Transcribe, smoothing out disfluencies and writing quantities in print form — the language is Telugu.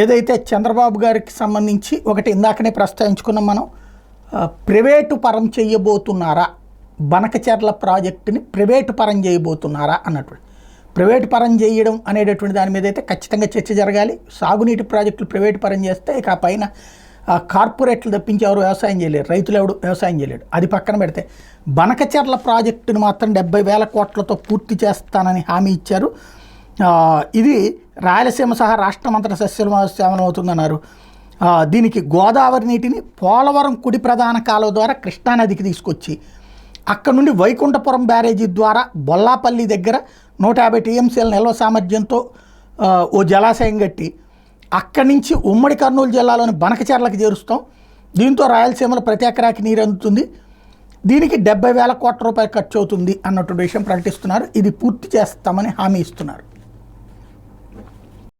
ఏదైతే చంద్రబాబు గారికి సంబంధించి ఒకటి ఇందాకనే ప్రస్తావించుకున్నాం మనం, ప్రైవేటు పరం చేయబోతున్నారా, బనకచెర్ల ప్రాజెక్టుని ప్రైవేటు పరం చేయబోతున్నారా అన్నటువంటి. ప్రైవేటు పరం చేయడం అనేటటువంటి దాని మీద అయితే ఖచ్చితంగా చర్చ జరగాలి. సాగునీటి ప్రాజెక్టులు ప్రైవేటు పరం చేస్తే ఇక ఆ పైన కార్పొరేట్లు తప్పించి ఎవరు వ్యవసాయం చేయలేరు, రైతులు ఎవడు వ్యవసాయం చేయలేడు. అది పక్కన పెడితే బనకచెర్ల ప్రాజెక్టును మాత్రం 70,000 కోట్లతో పూర్తి చేస్తానని హామీ ఇచ్చారు. ఇది రాయలసీమ సహా రాష్ట్రమంతటా సస్యశ్యామలం అవుతుందన్నారు. దీనికి గోదావరి నీటిని పోలవరం కుడి ప్రధాన కాలువ ద్వారా కృష్ణానదికి తీసుకొచ్చి అక్కడ నుండి వైకుంఠపురం బ్యారేజీ ద్వారా బొల్లాపల్లి దగ్గర 150 టీఎంసీల నిల్వ సామర్థ్యంతో ఓ జలాశయం కట్టి అక్కడి నుంచి ఉమ్మడి కర్నూలు జిల్లాలోని బనకచెర్లకు చేరుస్తాం. దీంతో రాయలసీమలో ప్రతి ఎకరాకి నీరు అందుతుంది. దీనికి 70,000 కోట్ల రూపాయలు ఖర్చు అవుతుంది అన్నటువంటి విషయం ప్రకటిస్తున్నారు. ఇది పూర్తి చేస్తామని హామీ ఇస్తున్నారు.